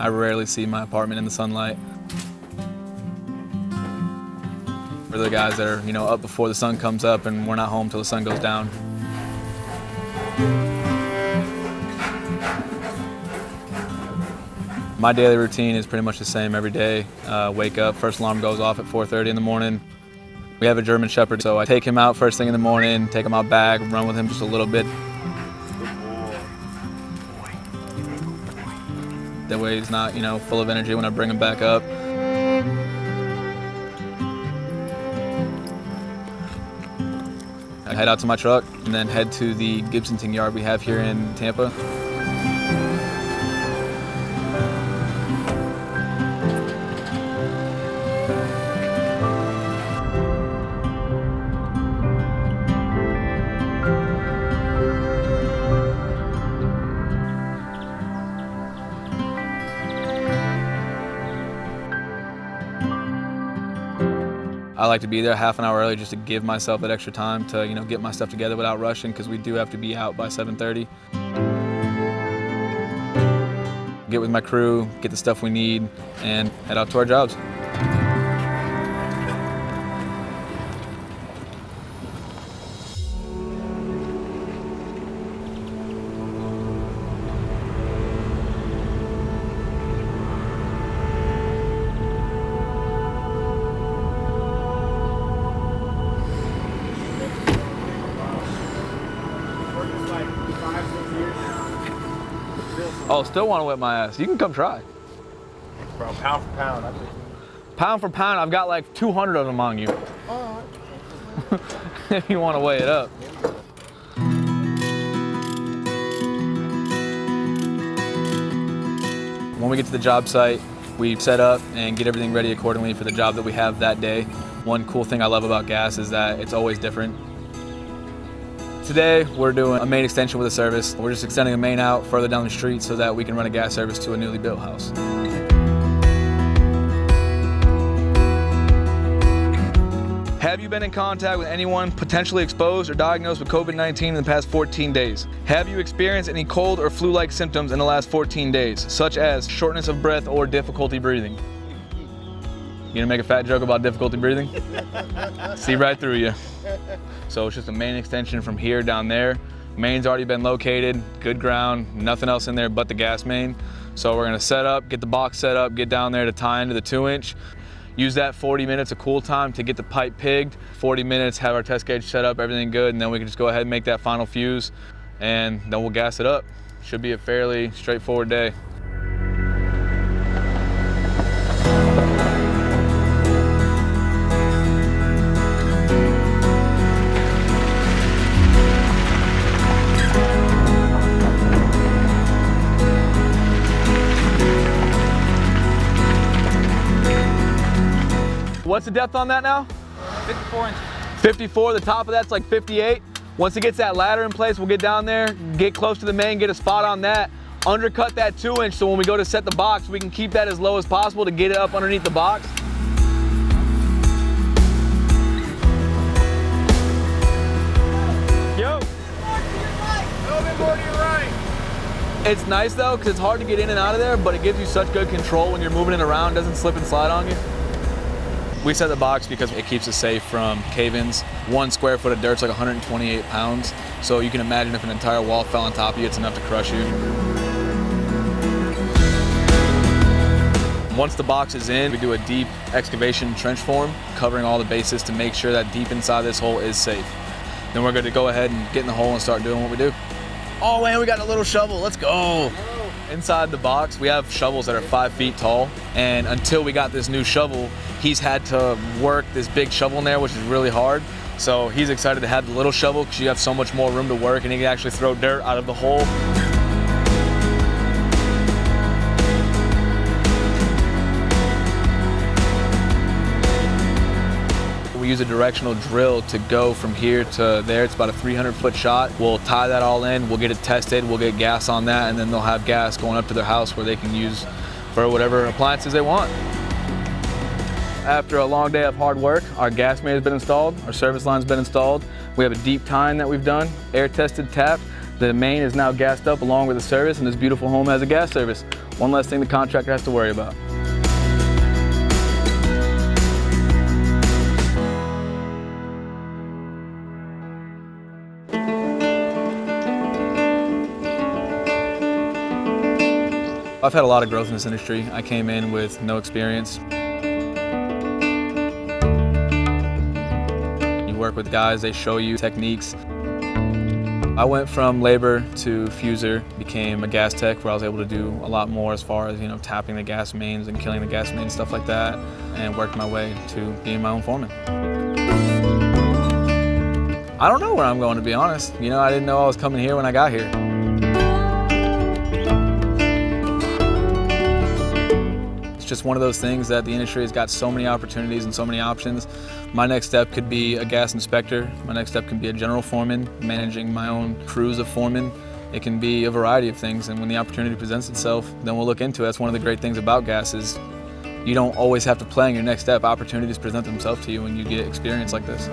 I rarely see my apartment in the sunlight. For the guys that are, up before the sun comes up and we're not home till the sun goes down. My daily routine is pretty much the same every day. Wake up, first alarm goes off at 4:30 in the morning. We have a German Shepherd, so I take him out first thing in the morning, take him out back, run with him just a little bit. That way he's not, full of energy when I bring him back up. I head out to my truck and then head to the Gibsonton yard we have here in Tampa. I like to be there half an hour early just to give myself that extra time to, get my stuff together without rushing, because we do have to be out by 7:30. Get with my crew, get the stuff we need, and head out to our jobs. Oh, still want to whip my ass. You can come try. Bro, pound for pound, I think. Pound for pound, I've got like 200 of them on you. All right. If you want to weigh it up. When we get to the job site, we set up and get everything ready accordingly for the job that we have that day. One cool thing I love about gas is that it's always different. Today, we're doing a main extension with a service. We're just extending a main out further down the street so that we can run a gas service to a newly built house. Have you been in contact with anyone potentially exposed or diagnosed with COVID-19 in the past 14 days? Have you experienced any cold or flu-like symptoms in the last 14 days, such as shortness of breath or difficulty breathing? You gonna make a fat joke about difficulty breathing? See right through you. So it's just a main extension from here down there. Main's already been located, good ground, nothing else in there but the gas main. So we're gonna set up, get the box set up, get down there to tie into the 2-inch. Use that 40 minutes of cool time to get the pipe pigged. 40 minutes, have our test gauge set up, everything good, and then we can just go ahead and make that final fuse, and then we'll gas it up. Should be a fairly straightforward day. What's the depth on that now? 54 inches. 54, the top of that's like 58. Once it gets that ladder in place, we'll get down there, get close to the main, get a spot on that, undercut that 2-inch so when we go to set the box, we can keep that as low as possible to get it up underneath the box. Yo! A little bit more to your right. It's nice though, because it's hard to get in and out of there, but it gives you such good control when you're moving it around, doesn't slip and slide on you. We set the box because it keeps us safe from cave-ins. 1 square foot of dirt's like 128 pounds. So you can imagine if an entire wall fell on top of you, it's enough to crush you. Once the box is in, we do a deep excavation trench form, covering all the bases to make sure that deep inside this hole is safe. Then we're good to go ahead and get in the hole and start doing what we do. Oh man, we got a little shovel, let's go. Inside the box, we have shovels that are 5 feet tall, and until we got this new shovel, he's had to work this big shovel in there, which is really hard. So he's excited to have the little shovel because you have so much more room to work and he can actually throw dirt out of the hole. We use a directional drill to go from here to there. It's about a 300-foot shot. We'll tie that all in, we'll get it tested, we'll get gas on that, and then they'll have gas going up to their house where they can use for whatever appliances they want. After a long day of hard work, our gas main has been installed, our service line's been installed. We have a deep tine that we've done, air tested, tapped. The main is now gassed up along with the service, and this beautiful home has a gas service. One less thing the contractor has to worry about. I've had a lot of growth in this industry. I came in with no experience. You work with guys, they show you techniques. I went from labor to fuser, became a gas tech where I was able to do a lot more as far as, tapping the gas mains and killing the gas mains, stuff like that, and worked my way to being my own foreman. I don't know where I'm going, to be honest. I didn't know I was coming here when I got here. Just one of those things that the industry has got so many opportunities and so many options. My next step could be a gas inspector. My next step can be a general foreman, managing my own crews of foremen. It can be a variety of things, and when the opportunity presents itself, then we'll look into it. That's one of the great things about gas is you don't always have to plan your next step. Opportunities present themselves to you when you get experience like this.